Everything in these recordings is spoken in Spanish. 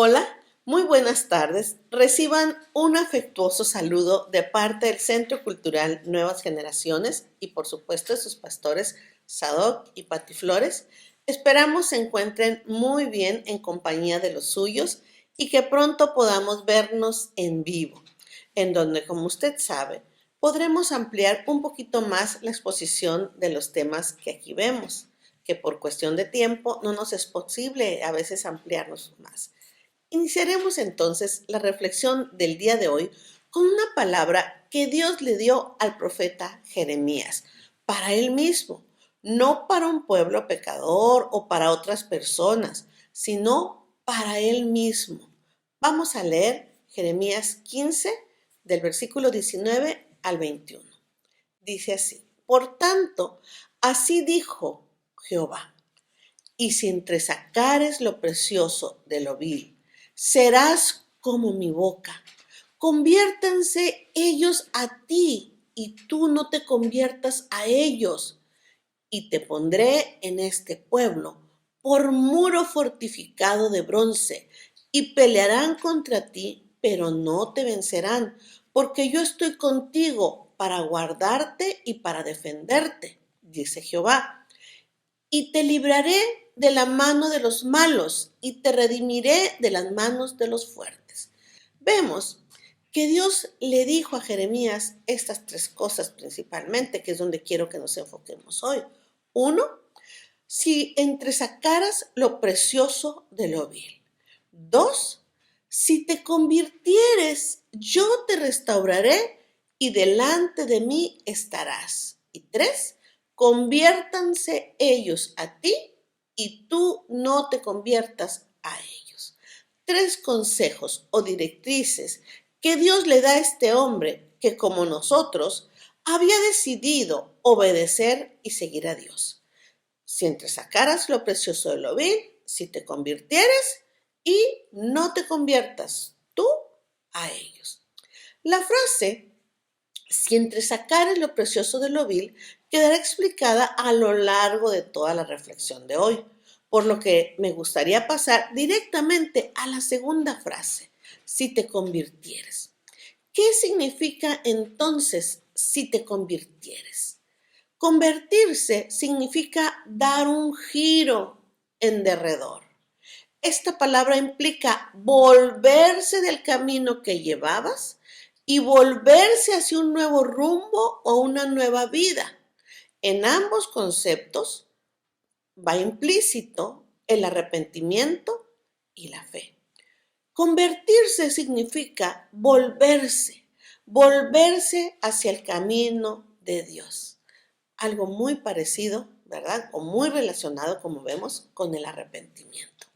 Hola, muy buenas tardes. Reciban un afectuoso saludo de parte del Centro Cultural Nuevas Generaciones y por supuesto de sus pastores Sadoc y Pati Flores. Esperamos se encuentren muy bien en compañía de los suyos y que pronto podamos vernos en vivo, en donde, como usted sabe, podremos ampliar un poquito más la exposición de los temas que aquí vemos, que por cuestión de tiempo no nos es posible a veces ampliarnos más. Iniciaremos entonces la reflexión del día de hoy con una palabra que Dios le dio al profeta Jeremías, para él mismo, no para un pueblo pecador o para otras personas, sino para él mismo. Vamos a leer Jeremías 15, del versículo 19 al 21. Dice así: Por tanto, así dijo Jehová: y si entresacares lo precioso de lo vil, serás como mi boca. Conviértanse ellos a ti, y tú no te conviertas a ellos. Y te pondré en este pueblo por muro fortificado de bronce, y pelearán contra ti, pero no te vencerán, porque yo estoy contigo para guardarte y para defenderte, dice Jehová. Y te libraré de la mano de los malos y te redimiré de las manos de los fuertes. Vemos que Dios le dijo a Jeremías estas tres cosas principalmente, que es donde quiero que nos enfoquemos hoy. Uno, si entresacaras lo precioso de lo vil. Dos, si te convirtieres, yo te restauraré y delante de mí estarás. Y tres, conviértanse ellos a ti y tú no te conviertas a ellos. Tres consejos o directrices que Dios le da a este hombre que, como nosotros, había decidido obedecer y seguir a Dios. Si entresacaras lo precioso de lo vil, si te convirtieres y no te conviertas tú a ellos. La frase, si entresacares lo precioso de lo vil, quedará explicada a lo largo de toda la reflexión de hoy, por lo que me gustaría pasar directamente a la segunda frase, si te convirtieres. ¿Qué significa entonces si te convirtieres? Convertirse significa dar un giro en derredor. Esta palabra implica volverse del camino que llevabas y volverse hacia un nuevo rumbo o una nueva vida. En ambos conceptos va implícito el arrepentimiento y la fe. Convertirse significa volverse hacia el camino de Dios. Algo muy parecido, ¿verdad? O muy relacionado, como vemos, con el arrepentimiento.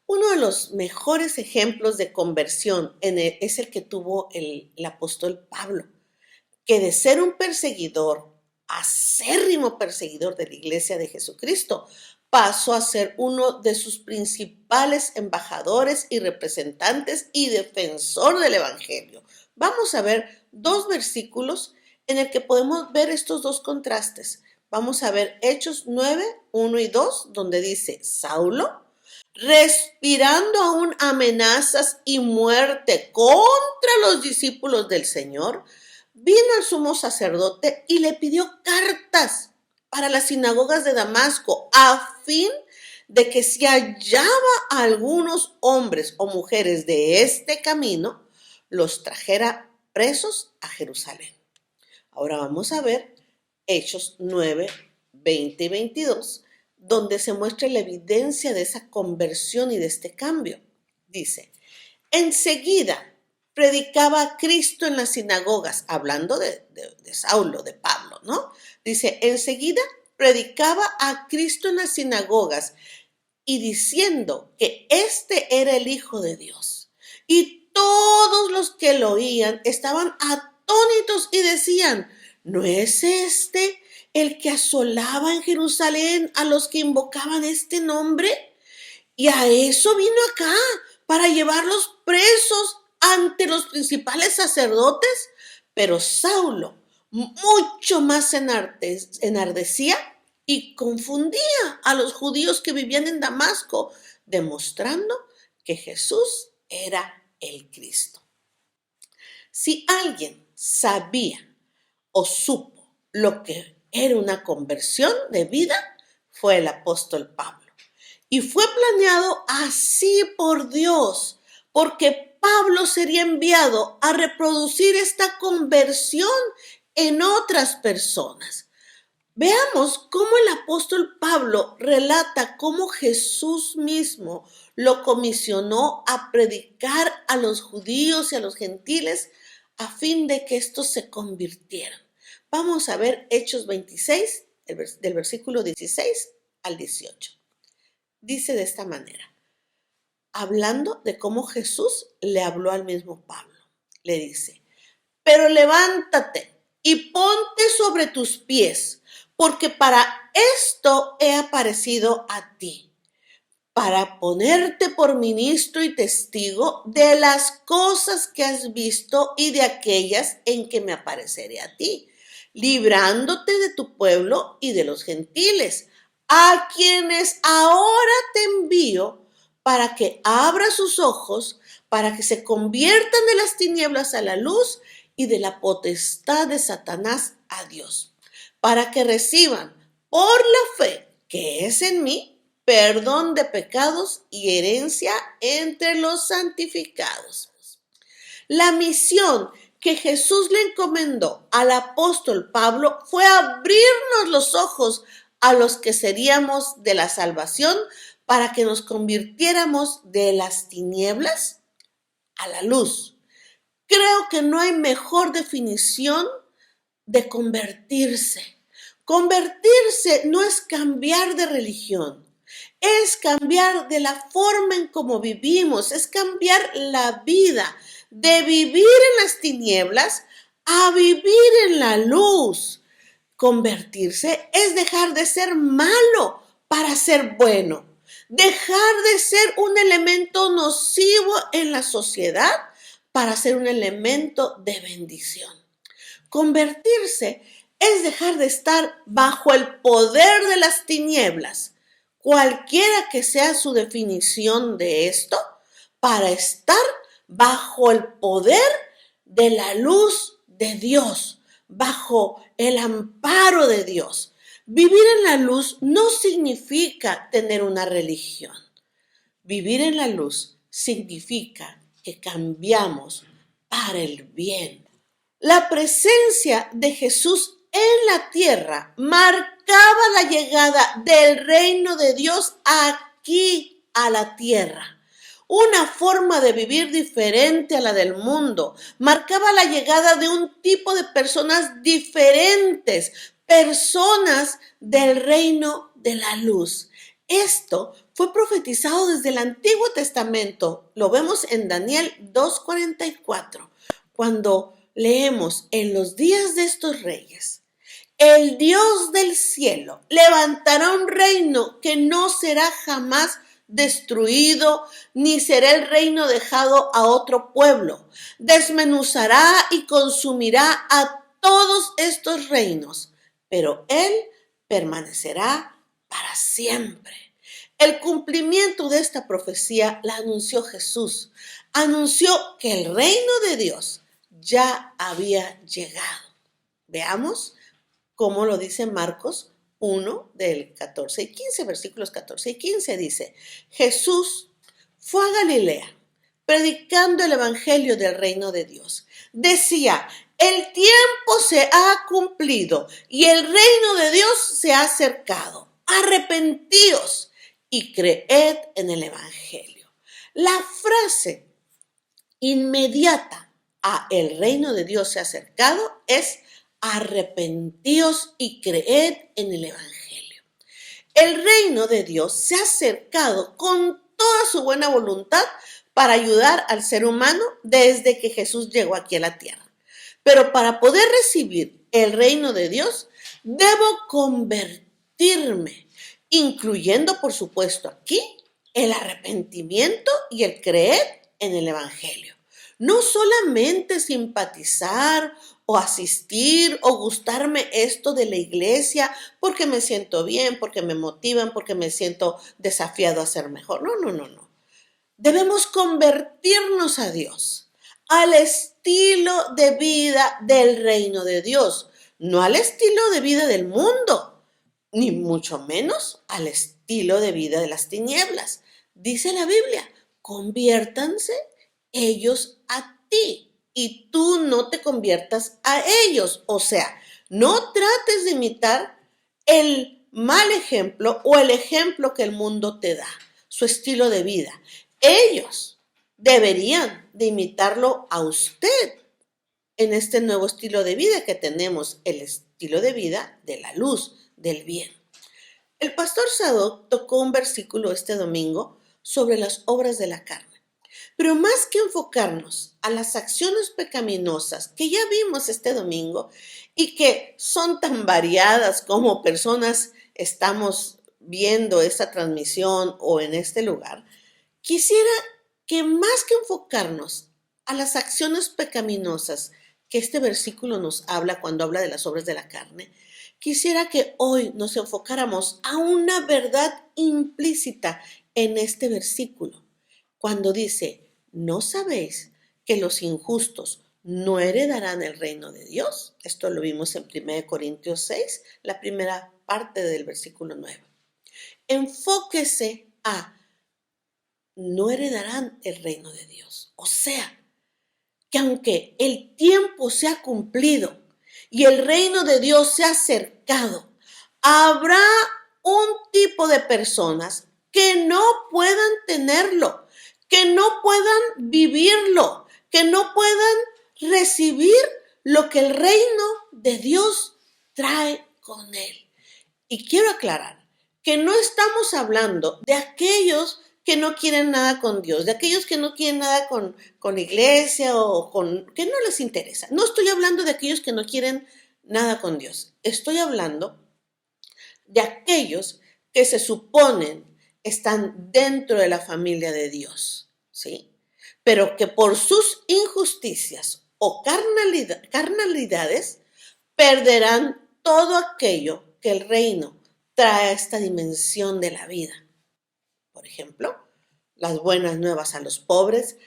Uno de los mejores ejemplos de conversión es el que tuvo el apóstol Pablo, que de ser un perseguidor, acérrimo perseguidor de la iglesia de Jesucristo, pasó a ser uno de sus principales embajadores y representantes y defensor del evangelio. Vamos a ver dos versículos en el que podemos ver estos dos contrastes. Vamos a ver Hechos 9, 1 y 2, donde dice: Saulo, respirando aún amenazas y muerte contra los discípulos del Señor, vino al sumo sacerdote y le pidió cartas para las sinagogas de Damasco, a fin de que si hallaba a algunos hombres o mujeres de este camino, los trajera presos a Jerusalén. Ahora vamos a ver Hechos 9, 20 y 22, donde se muestra la evidencia de esa conversión y de este cambio. Dice: enseguida predicaba a Cristo en las sinagogas, hablando de Saulo, de Pablo, ¿no? Dice: enseguida predicaba a Cristo en las sinagogas y diciendo que este era el Hijo de Dios. Y todos los que lo oían estaban atónitos y decían: ¿no es este el que asolaba en Jerusalén a los que invocaban este nombre? Y a eso vino acá, para llevarlos presos ante los principales sacerdotes. Pero Saulo mucho más enardecía y confundía a los judíos que vivían en Damasco, demostrando que Jesús era el Cristo. Si alguien sabía o supo lo que era una conversión de vida, fue el apóstol Pablo. Y fue planeado así por Dios, porque Pablo sería enviado a reproducir esta conversión en otras personas. Veamos cómo el apóstol Pablo relata cómo Jesús mismo lo comisionó a predicar a los judíos y a los gentiles a fin de que estos se convirtieran. Vamos a ver Hechos 26, del versículo 16 al 18. Dice de esta manera, hablando de cómo Jesús le habló al mismo Pablo. Le dice, pero levántate y ponte sobre tus pies, porque para esto he aparecido a ti, para ponerte por ministro y testigo de las cosas que has visto y de aquellas en que me apareceré a ti, librándote de tu pueblo y de los gentiles, a quienes ahora te envío para que abra sus ojos, para que se conviertan de las tinieblas a la luz y de la potestad de Satanás a Dios, para que reciban por la fe que es en mí, perdón de pecados y herencia entre los santificados. La misión que Jesús le encomendó al apóstol Pablo fue abrirnos los ojos a los que seríamos de la salvación para que nos convirtiéramos de las tinieblas a la luz. Creo que no hay mejor definición de convertirse. Convertirse no es cambiar de religión, es cambiar de la forma en cómo vivimos, es cambiar la vida, de vivir en las tinieblas a vivir en la luz. Convertirse es dejar de ser malo para ser bueno, dejar de ser un elemento nocivo en la sociedad para ser un elemento de bendición. Convertirse es dejar de estar bajo el poder de las tinieblas, cualquiera que sea su definición de esto, para estar bajo el poder de la luz de Dios, bajo el amparo de Dios. Vivir en la luz no significa tener una religión. Vivir en la luz significa que cambiamos para el bien. La presencia de Jesús en la tierra marcaba la llegada del reino de Dios aquí a la tierra. Una forma de vivir diferente a la del mundo. Marcaba la llegada de un tipo de personas diferentes, personas del reino de la luz. Esto fue profetizado desde el Antiguo Testamento. Lo vemos en Daniel 2:44, cuando leemos en los días de estos reyes. El Dios del cielo levantará un reino que no será jamás destruido, ni será el reino dejado a otro pueblo. Desmenuzará y consumirá a todos estos reinos, pero Él permanecerá para siempre. El cumplimiento de esta profecía la anunció Jesús. Anunció que el reino de Dios ya había llegado. Veamos cómo lo dice Marcos 1 del 14 y 15, versículos 14 y 15 dice, Jesús fue a Galilea predicando el evangelio del reino de Dios. Decía, el tiempo se ha cumplido y el reino de Dios se ha acercado. Arrepentíos y creed en el evangelio. La frase inmediata a el reino de Dios se ha acercado es arrepentíos y creed en el evangelio. El reino de Dios se ha acercado con toda su buena voluntad para ayudar al ser humano desde que Jesús llegó aquí a la tierra. Pero para poder recibir el reino de Dios, debo convertirme, incluyendo, por supuesto, aquí el arrepentimiento y el creer en el evangelio. No solamente simpatizar o asistir o gustarme esto de la iglesia porque me siento bien, porque me motivan, porque me siento desafiado a ser mejor. No. Debemos convertirnos a Dios, al estilo de vida del reino de Dios, no al estilo de vida del mundo, ni mucho menos al estilo de vida de las tinieblas. Dice la Biblia, conviértanse ellos a ti y tú no te conviertas a ellos. O sea, no trates de imitar el mal ejemplo o el ejemplo que el mundo te da, su estilo de vida. Ellos deberían de imitarlo a usted en este nuevo estilo de vida que tenemos, el estilo de vida de la luz, del bien. El pastor Sadoc tocó un versículo este domingo sobre las obras de la carne. Pero más que enfocarnos a las acciones pecaminosas que ya vimos este domingo y que son tan variadas como personas estamos viendo esta transmisión o en este lugar, quisiera que más que enfocarnos a las acciones pecaminosas que este versículo nos habla cuando habla de las obras de la carne, quisiera que hoy nos enfocáramos a una verdad implícita en este versículo, cuando dice, ¿no sabéis que los injustos no heredarán el reino de Dios? Esto lo vimos en 1 Corintios 6, la primera parte del versículo 9. Enfóquese a no heredarán el reino de Dios. O sea, que aunque el tiempo se ha cumplido y el reino de Dios se ha acercado, habrá un tipo de personas que no puedan tenerlo, que no puedan vivirlo, que no puedan recibir lo que el reino de Dios trae con él. Y quiero aclarar que no estamos hablando de aquellos que no quieren nada con Dios, de aquellos que no quieren nada con la iglesia o que no les interesa. No estoy hablando de aquellos que no quieren nada con Dios. Estoy hablando de aquellos que se suponen están dentro de la familia de Dios, ¿sí? Pero que por sus injusticias o carnalidades perderán todo aquello que el reino trae a esta dimensión de la vida. Por ejemplo, las buenas nuevas a los pobres,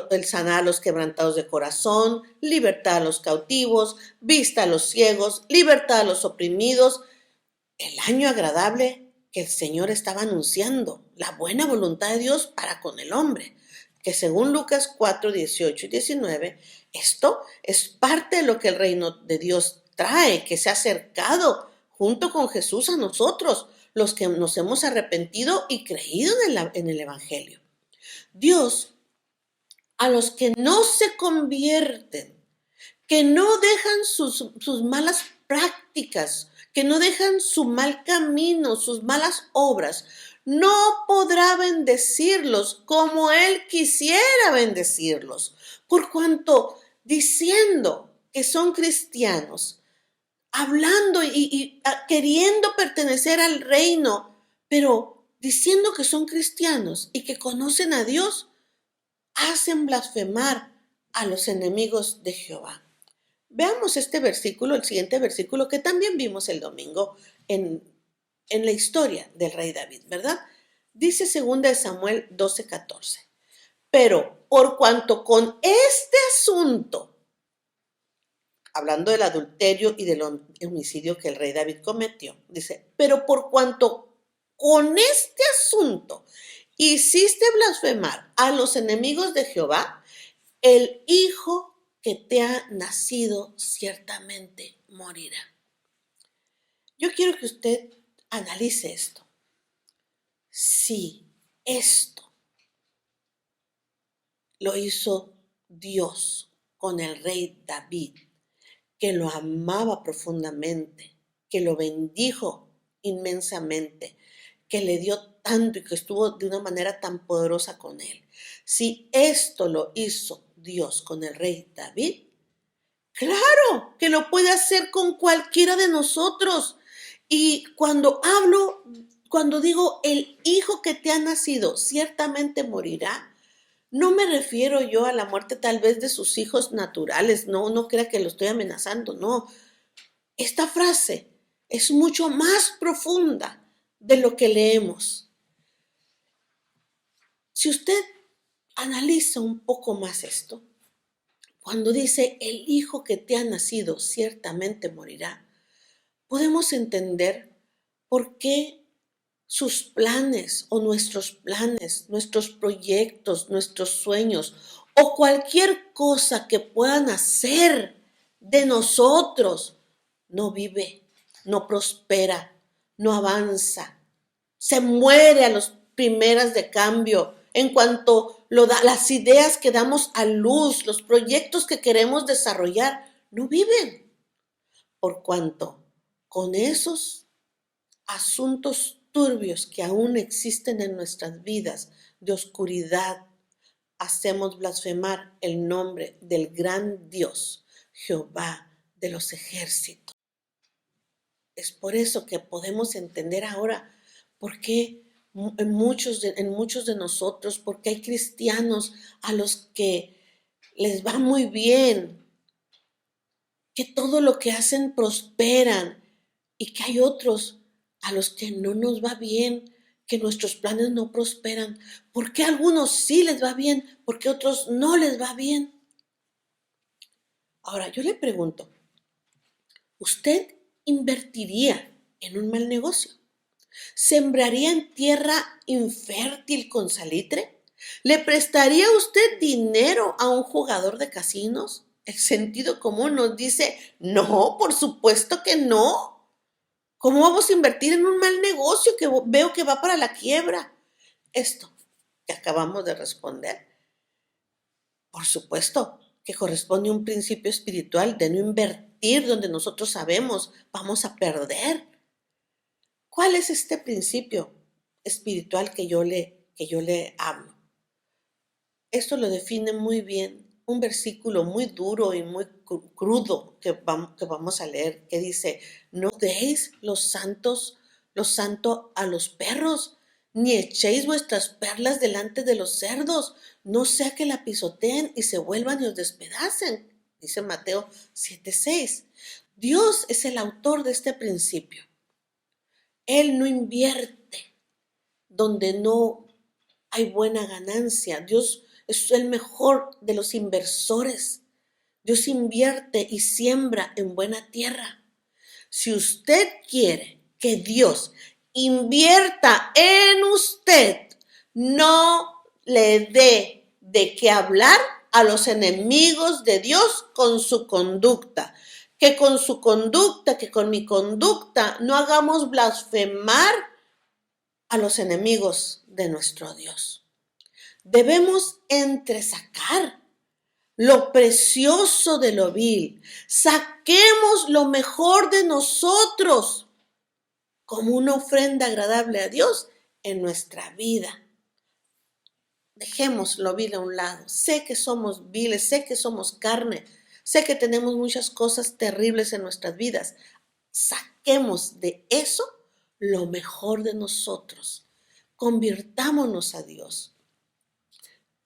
el sanar a los quebrantados de corazón, libertad a los cautivos, vista a los ciegos, libertad a los oprimidos, el año agradable que el Señor estaba anunciando, la buena voluntad de Dios para con el hombre, que según Lucas 4, 18 y 19, esto es parte de lo que el reino de Dios trae, que se ha acercado junto con Jesús a nosotros, los que nos hemos arrepentido y creído en el Evangelio. Dios, a los que no se convierten, que no dejan sus malas prácticas, que no dejan su mal camino, sus malas obras, no podrá bendecirlos como Él quisiera bendecirlos, por cuanto diciendo que son cristianos, hablando y queriendo pertenecer al reino, pero diciendo que son cristianos y que conocen a Dios, hacen blasfemar a los enemigos de Jehová. Veamos este versículo, el siguiente versículo que también vimos el domingo en la historia del rey David, ¿verdad? Dice 2 Samuel 12:14. Pero por cuanto con este asunto, hablando del adulterio y del homicidio que el rey David cometió, dice, pero por cuanto con este asunto hiciste blasfemar a los enemigos de Jehová, el hijo que te ha nacido ciertamente morirá. Yo quiero que usted analice esto. Si esto lo hizo Dios con el rey David, que lo amaba profundamente, que lo bendijo inmensamente, que le dio tanto y que estuvo de una manera tan poderosa con él. Si esto lo hizo Dios con el rey David, claro que lo puede hacer con cualquiera de nosotros. Y cuando digo el hijo que te ha nacido ciertamente morirá, no me refiero yo a la muerte tal vez de sus hijos naturales, no crea que lo estoy amenazando, no. Esta frase es mucho más profunda de lo que leemos. Si usted Analiza un poco más esto. Cuando dice, el hijo que te ha nacido ciertamente morirá, podemos entender por qué sus planes o nuestros planes, nuestros proyectos, nuestros sueños o cualquier cosa que puedan hacer de nosotros no vive, no prospera, no avanza, se muere a las primeras de cambio. En cuanto las ideas que damos a luz, los proyectos que queremos desarrollar, no viven. Por cuanto con esos asuntos turbios que aún existen en nuestras vidas de oscuridad, hacemos blasfemar el nombre del gran Dios, Jehová de los ejércitos. Es por eso que podemos entender ahora por qué en muchos de nosotros, porque hay cristianos a los que les va muy bien, que todo lo que hacen prosperan y que hay otros a los que no nos va bien, que nuestros planes no prosperan. ¿Por qué a algunos sí les va bien? ¿Por qué a otros no les va bien? Ahora, yo le pregunto, ¿usted invertiría en un mal negocio? ¿Sembraría en tierra infértil con salitre? ¿Le prestaría usted dinero a un jugador de casinos? El sentido común nos dice, no, por supuesto que no. ¿Cómo vamos a invertir en un mal negocio que veo que va para la quiebra? Esto que acabamos de responder, por supuesto que corresponde a un principio espiritual de no invertir donde nosotros sabemos vamos a perder. ¿Cuál es este principio espiritual que yo le hablo? Esto lo define muy bien un versículo muy duro y muy crudo que vamos a leer, que dice, no deis lo santo a los perros, ni echéis vuestras perlas delante de los cerdos, no sea que la pisoteen y se vuelvan y os despedacen, dice Mateo 7:6. Dios es el autor de este principio. Él no invierte donde no hay buena ganancia. Dios es el mejor de los inversores. Dios invierte y siembra en buena tierra. Si usted quiere que Dios invierta en usted, no le dé de qué hablar a los enemigos de Dios con su conducta. Que con su conducta, que con mi conducta, no hagamos blasfemar a los enemigos de nuestro Dios. Debemos entresacar lo precioso de lo vil. Saquemos lo mejor de nosotros como una ofrenda agradable a Dios en nuestra vida. Dejemos lo vil a un lado. Sé que somos viles, sé que somos carne, sé que tenemos muchas cosas terribles en nuestras vidas. Saquemos de eso lo mejor de nosotros. Convirtámonos a Dios.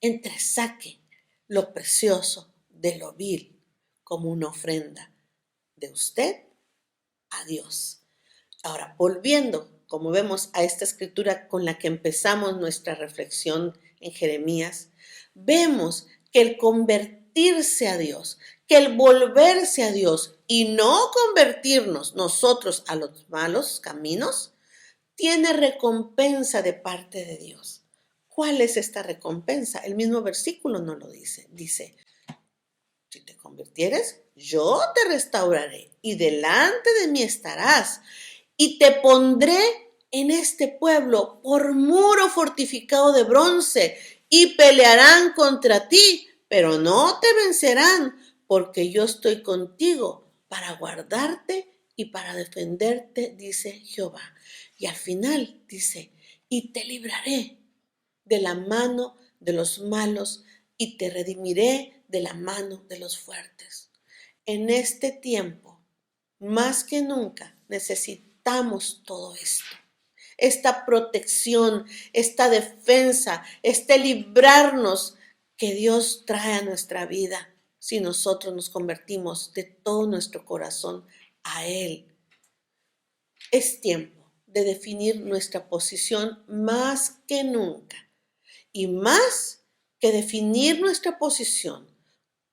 Entresaque lo precioso de lo vil como una ofrenda de usted a Dios. Ahora, volviendo, como vemos, a esta escritura con la que empezamos nuestra reflexión en Jeremías, vemos que el convertirse a Dios, que el volverse a Dios y no convertirnos nosotros a los malos caminos, tiene recompensa de parte de Dios. ¿Cuál es esta recompensa? El mismo versículo nos lo dice. Dice, si te convirtieres, yo te restauraré y delante de mí estarás y te pondré en este pueblo por muro fortificado de bronce y pelearán contra ti, pero no te vencerán porque yo estoy contigo para guardarte y para defenderte, dice Jehová. Y al final dice, y te libraré de la mano de los malos y te redimiré de la mano de los fuertes. En este tiempo, más que nunca, necesitamos todo esto. Esta protección, esta defensa, este librarnos que Dios trae a nuestra vida si nosotros nos convertimos de todo nuestro corazón a Él. Es tiempo de definir nuestra posición más que nunca y más que definir nuestra posición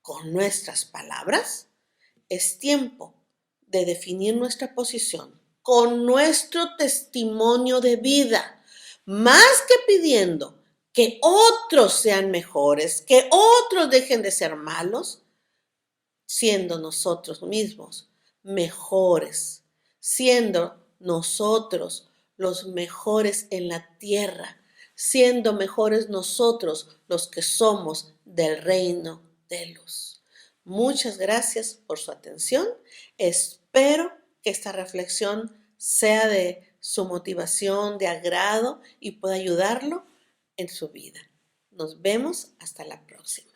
con nuestras palabras, es tiempo de definir nuestra posición con nuestro testimonio de vida, más que pidiendo que otros sean mejores, que otros dejen de ser malos, siendo nosotros mismos mejores, siendo nosotros los mejores en la tierra, siendo mejores nosotros los que somos del reino de luz. Muchas gracias por su atención. Espero que esta reflexión sea de su motivación, de agrado y pueda ayudarlo en su vida. Nos vemos hasta la próxima.